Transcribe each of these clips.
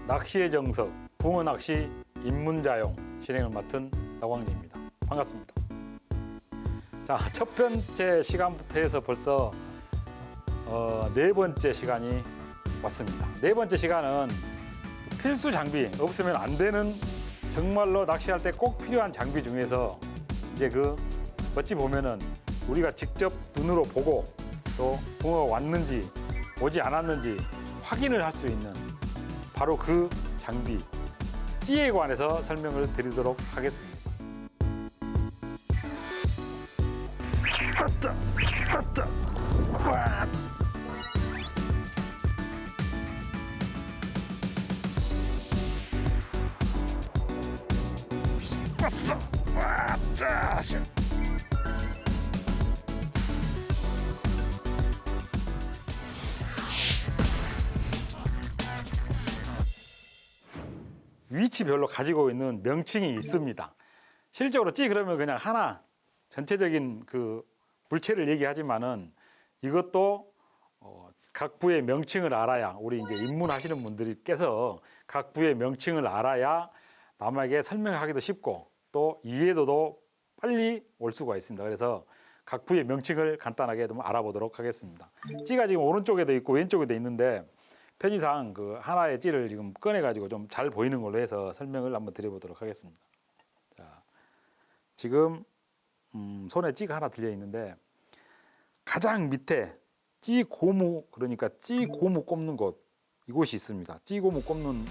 낚시의 정석, 붕어낚시 입문자용 진행을 맡은 나광재입니다. 반갑습니다. 자, 첫 번째 시간부터 해서 벌써 네 번째 시간이 왔습니다. 네 번째 시간은 필수 장비, 없으면 안 되는 정말로 낚시할 때 꼭 필요한 장비 중에서 이제 어찌 보면은 우리가 직접 눈으로 보고 또 붕어가 왔는지 오지 않았는지 확인을 할 수 있는 바로 그 장비, 찌에 관해서 설명을 드리도록 하겠습니다. 위치별로 가지고 있는 명칭이 있습니다. 실제로 찌 그러면 그냥 하나 전체적인 그 물체를 얘기하지만은 이것도 각 부의 명칭을 알아야, 우리 이제 입문하시는 분들께서 각 부의 명칭을 알아야 남에게 설명하기도 쉽고 또 이해도도 빨리 올 수가 있습니다. 그래서 각 부의 명칭을 간단하게 좀 알아보도록 하겠습니다. 찌가 지금 오른쪽에도 있고 왼쪽에도 있는데 편의상 그 하나의 찌를 지금 꺼내가지고 좀 잘 보이는 걸로 해서 설명을 한번 드려보도록 하겠습니다. 자, 지금 손에 찌가 하나 들려 있는데 가장 밑에 찌 고무, 그러니까 찌 고무 꼽는 곳, 이곳이 있습니다. 찌 고무 꼽는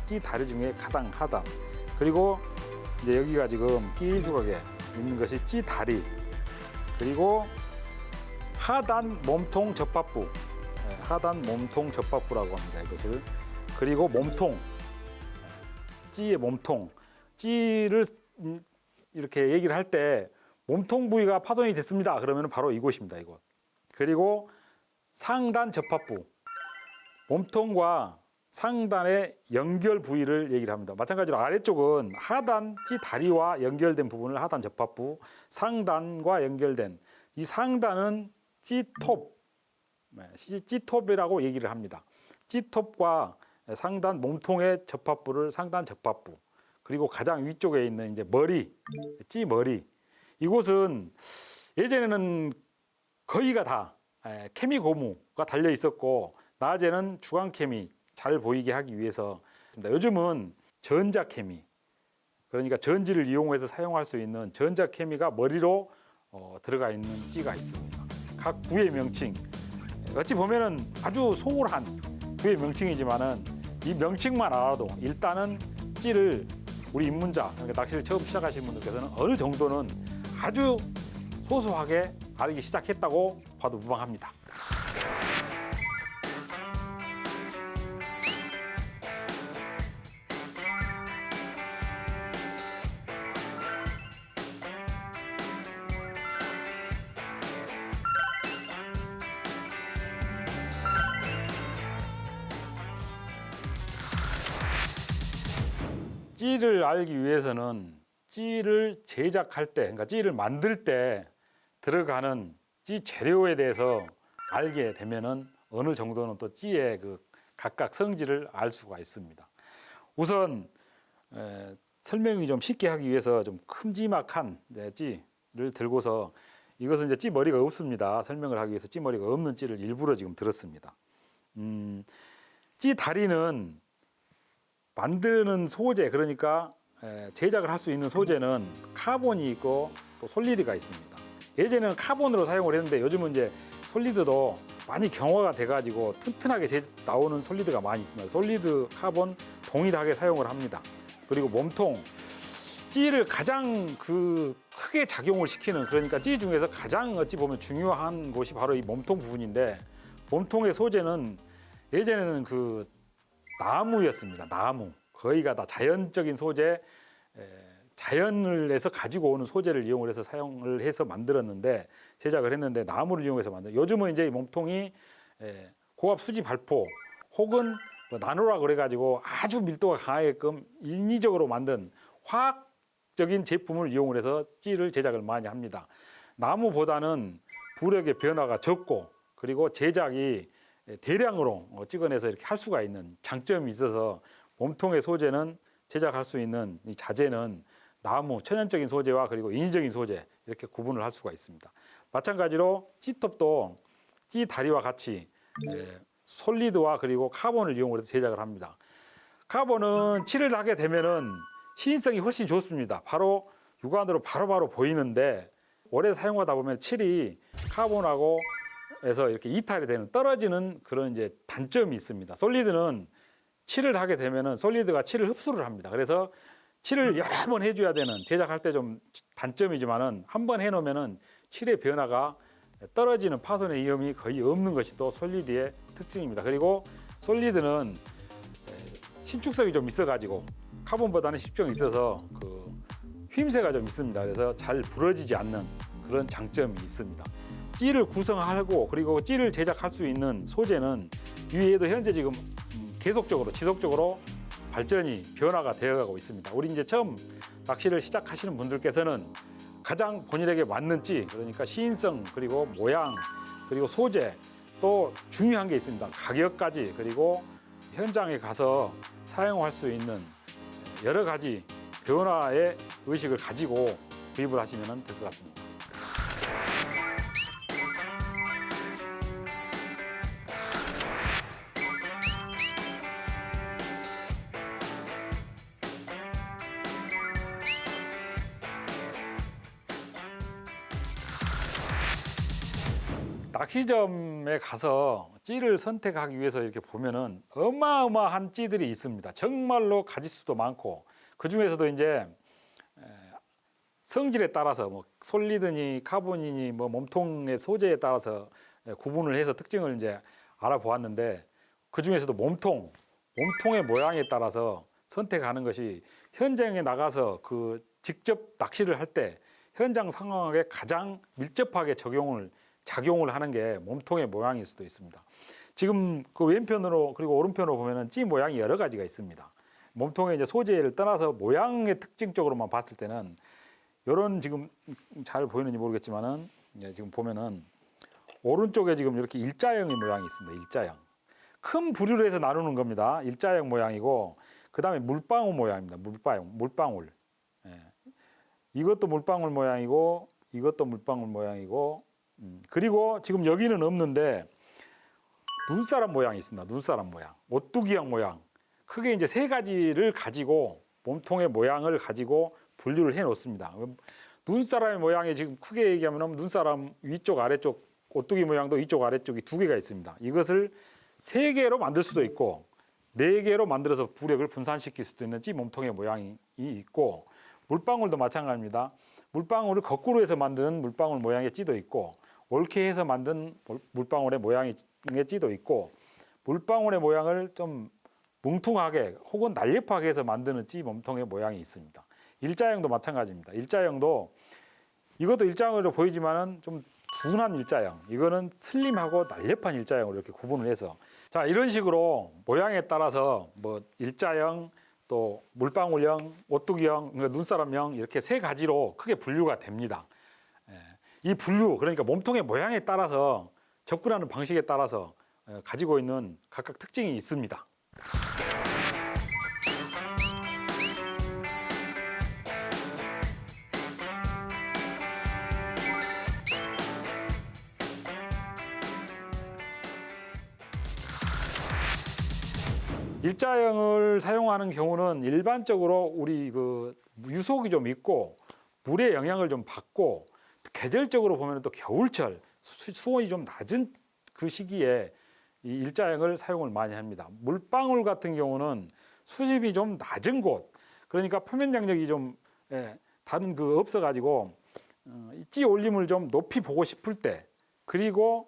찌 다리 중에 가장 하단, 그리고 이제 여기가 지금 끼일조각에 있는 것이 찌 다리, 그리고 하단 몸통 접합부, 하단 몸통 접합부라고 합니다. 이것을. 그리고 몸통, 찌의 몸통, 찌를 이렇게 얘기를 할 때 몸통 부위가 파손이 됐습니다. 그러면 바로 이곳입니다. 이곳. 그리고 상단 접합부, 몸통과 상단의 연결 부위를 얘기를 합니다. 마찬가지로 아래쪽은 하단 찌 다리와 연결된 부분을 하단 접합부, 상단과 연결된 이 상단은 찌톱, 찌톱이라고 얘기를 합니다. 찌톱과 상단 몸통의 접합부를 상단 접합부, 그리고 가장 위쪽에 있는 이제 머리, 찌 머리, 이곳은 예전에는 거의가 다 케미 고무가 달려 있었고 낮에는 주광 케미 잘 보이게 하기 위해서, 요즘은 전자 케미, 그러니까 전지를 이용해서 사용할 수 있는 전자 케미가 머리로 들어가 있는 찌가 있습니다. 각 부의 명칭, 어찌 보면은 아주 소홀한 부의 명칭이지만은 이 명칭만 알아도 일단은 찌를 우리 입문자, 그러니까 낚시를 처음 시작하시는 분들께서는 어느 정도는 아주 소소하게 알기 시작했다고 봐도 무방합니다. 찌를 알기 위해서는 찌를 제작할 때, 그러니까 찌를 만들 때 들어가는 찌 재료에 대해서 알게 되면은 어느 정도는 또 찌의 그 각각 성질을 알 수가 있습니다. 우선 설명이 좀 쉽게 하기 위해서 좀 큼지막한 찌를 들고서, 이것은 이제 찌 머리가 없습니다. 설명을 하기 위해서 찌 머리가 없는 찌를 일부러 지금 들었습니다. 찌 다리는 만드는 소재, 그러니까 제작을 할 수 있는 소재는 카본이 있고 또 솔리드가 있습니다. 예전에는 카본으로 사용을 했는데 요즘은 이제 솔리드도 많이 경화가 돼가지고 튼튼하게 나오는 솔리드가 많이 있습니다. 솔리드, 카본 동일하게 사용을 합니다. 그리고 몸통, 찌를 가장 크게 작용을 시키는, 그러니까 찌 중에서 가장 어찌 보면 중요한 곳이 바로 이 몸통 부분인데, 몸통의 소재는 예전에는 나무였습니다. 나무. 거의가 다 자연적인 소재, 자연을 해서 가지고 오는 소재를 이용을 해서 사용을 해서 만들었는데, 제작을 했는데 나무를 이용해서 요즘은 이제 이 몸통이 고압 수지 발포 혹은 나노라 그래가지고 아주 밀도가 강하게끔 인위적으로 만든 화학적인 제품을 이용을 해서 찌를 제작을 많이 합니다. 나무보다는 부력의 변화가 적고, 그리고 제작이 대량으로 찍어내서 이렇게 할 수가 있는 장점이 있어서 몸통의 소재는 제작할 수 있는 이 자재는 나무, 천연적인 소재와 그리고 인위적인 소재 이렇게 구분을 할 수가 있습니다. 마찬가지로 찌톱도 찌 다리와 같이 솔리드와 그리고 카본을 이용해서 제작을 합니다. 카본은 칠을 하게 되면은 시인성이 훨씬 좋습니다. 바로 육안으로 바로바로 보이는데 오래 사용하다 보면 칠이 카본하고 해서 이렇게 이탈이 되는 떨어지는 그런 이제 단점이 있습니다. 솔리드는 칠을 하게 되면은 솔리드가 칠을 흡수를 합니다. 그래서 칠을 여러 번 해줘야 되는 제작할 때 좀 단점이지만은 한 번 해놓으면은 칠의 변화가 떨어지는 파손의 위험이 거의 없는 것이 또 솔리드의 특징입니다. 그리고 솔리드는 신축성이 좀 있어가지고 카본보다는 신축성이 있어서 그 휘임새가 좀 있습니다. 그래서 잘 부러지지 않는 그런 장점이 있습니다. 찌를 구성하고 그리고 찌를 제작할 수 있는 소재는 위에도 현재 지금 계속적으로 지속적으로 발전이 변화가 되어가고 있습니다. 우리 이제 처음 낚시를 시작하시는 분들께서는 가장 본인에게 맞는 찌, 그러니까 시인성 그리고 모양 그리고 소재 또 중요한 게 있습니다. 가격까지 그리고 현장에 가서 사용할 수 있는 여러 가지 변화의 의식을 가지고 구입을 하시면 될 것 같습니다. 낚시점에 가서 찌를 선택하기 위해서 이렇게 보면은 어마어마한 찌들이 있습니다. 정말로 가지수도 많고 그 중에서도 이제 성질에 따라서 뭐 솔리드니 카본이니 뭐 몸통의 소재에 따라서 구분을 해서 특징을 이제 알아보았는데 그 중에서도 몸통의 모양에 따라서 선택하는 것이 현장에 나가서 그 직접 낚시를 할 때 현장 상황에 가장 밀접하게 작용을 하는 게 몸통의 모양일 수도 있습니다. 지금 그 왼편으로 그리고 오른편으로 보면은 찌 모양이 여러 가지가 있습니다. 몸통의 이제 소재를 떠나서 모양의 특징적으로만 봤을 때는 이런 지금 잘 보이는지 모르겠지만은 지금 보면은 오른쪽에 지금 이렇게 일자형의 모양이 있습니다. 일자형. 큰 부류로 해서 나누는 겁니다. 일자형 모양이고 그다음에 물방울 모양입니다. 물방울. 이것도 물방울 모양이고 이것도 물방울 모양이고 그리고 지금 여기는 없는데 눈사람 모양이 있습니다. 눈사람 모양, 오뚜기형 모양. 크게 이제 세 가지를 가지고 몸통의 모양을 가지고 분류를 해 놓습니다. 눈사람의 모양이 지금 크게 얘기하면 눈사람 위쪽 아래쪽 오뚜기 모양도 위쪽 아래쪽이 두 개가 있습니다. 이것을 세 개로 만들 수도 있고 네 개로 만들어서 부력을 분산시킬 수도 있는 찌 몸통의 모양이 있고 물방울도 마찬가지입니다. 물방울을 거꾸로 해서 만든 물방울 모양의 찌도 있고 옳게 해서 만든 물방울의 모양의 찌도 있고 물방울의 모양을 좀 뭉퉁하게 혹은 날렵하게 해서 만드는 찌 몸통의 모양이 있습니다. 일자형도 마찬가지입니다. 일자형도 이것도 일자형으로 보이지만은 좀 둔한 일자형, 이거는 슬림하고 날렵한 일자형으로 이렇게 구분을 해서 자 이런 식으로 모양에 따라서 뭐 일자형 또 물방울형, 오뚜기형, 그러니까 눈사람형 이렇게 세 가지로 크게 분류가 됩니다. 이 분류 그러니까 몸통의 모양에 따라서 접근하는 방식에 따라서 가지고 있는 각각 특징이 있습니다. 일자형을 사용하는 경우는 일반적으로 우리 그 유속이 좀 있고 물의 영향을 좀 받고 계절적으로 보면 또 겨울철 수온이 좀 낮은 그 시기에 이 일자형을 사용을 많이 합니다. 물방울 같은 경우는 수심이 좀 낮은 곳 그러니까 표면 장력이 좀 다른 그 없어가지고 찌 올림을 좀 높이 보고 싶을 때 그리고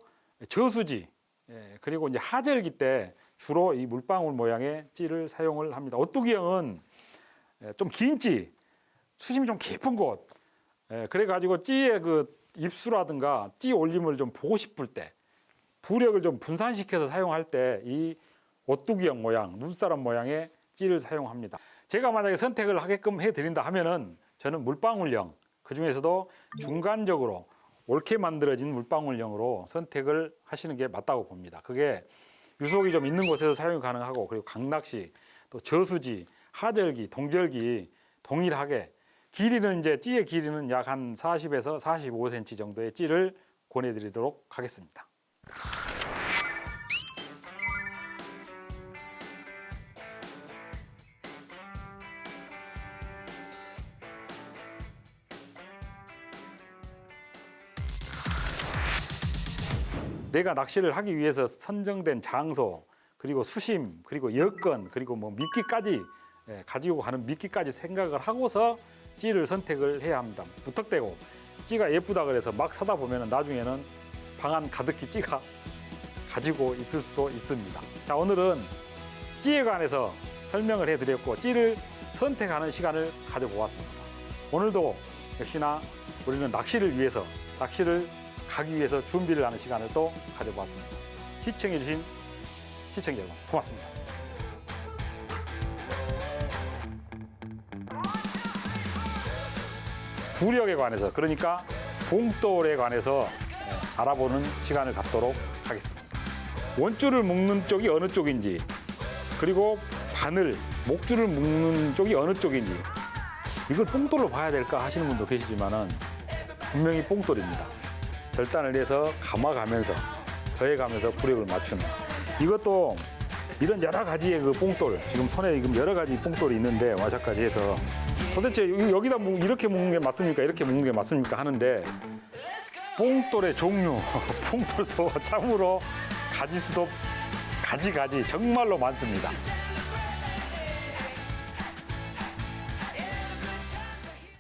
저수지 그리고 이제 하절기 때 주로 이 물방울 모양의 찌를 사용을 합니다. 오뚜기형은 좀 긴 찌, 수심이 좀 깊은 곳, 그래가지고 찌의 그 입수라든가 찌 올림을 좀 보고 싶을 때, 부력을 좀 분산시켜서 사용할 때 이 오뚜기형 모양, 눈사람 모양의 찌를 사용합니다. 제가 만약에 선택을 하게끔 해드린다 하면은 저는 물방울형, 그 중에서도 중간적으로 옳게 만들어진 물방울형으로 선택을 하시는 게 맞다고 봅니다. 그게 유속이 좀 있는 곳에서 사용이 가능하고, 그리고 강낚시, 또 저수지, 하절기, 동절기 동일하게 길이는 이제 찌의 길이는 약 한 40에서 45cm 정도의 찌를 권해드리도록 하겠습니다. 내가 낚시를 하기 위해서 선정된 장소, 그리고 수심, 그리고 여건, 그리고 뭐 미끼까지 가지고 가는 미끼까지 생각을 하고서 찌를 선택을 해야 합니다. 무턱대고 찌가 예쁘다 그래서 막 사다 보면 나중에는 방안 가득히 찌가 가지고 있을 수도 있습니다. 자, 오늘은 찌에 관해서 설명을 해드렸고 찌를 선택하는 시간을 가져보았습니다. 오늘도 역시나 우리는 낚시를 가기 위해서 준비를 하는 시간을 또 가져보았습니다. 시청해주신 시청자 여러분 고맙습니다. 부력에 관해서, 그러니까 봉돌에 관해서 알아보는 시간을 갖도록 하겠습니다. 원줄을 묶는 쪽이 어느 쪽인지, 그리고 바늘, 목줄을 묶는 쪽이 어느 쪽인지, 이걸 봉돌로 봐야 될까 하시는 분도 계시지만은 분명히 봉돌입니다. 절단을 해서 감아가면서 더해가면서 부력을 맞추는, 이것도 이런 여러 가지의 그 봉돌, 지금 손에 지금 여러 가지 봉돌이 있는데 와샤까지 해서 도대체 여기다 이렇게 묶는 게 맞습니까? 이렇게 묶는 게 맞습니까? 하는데 봉돌의 종류, 봉돌도 참으로 가지수도 가지 정말로 많습니다.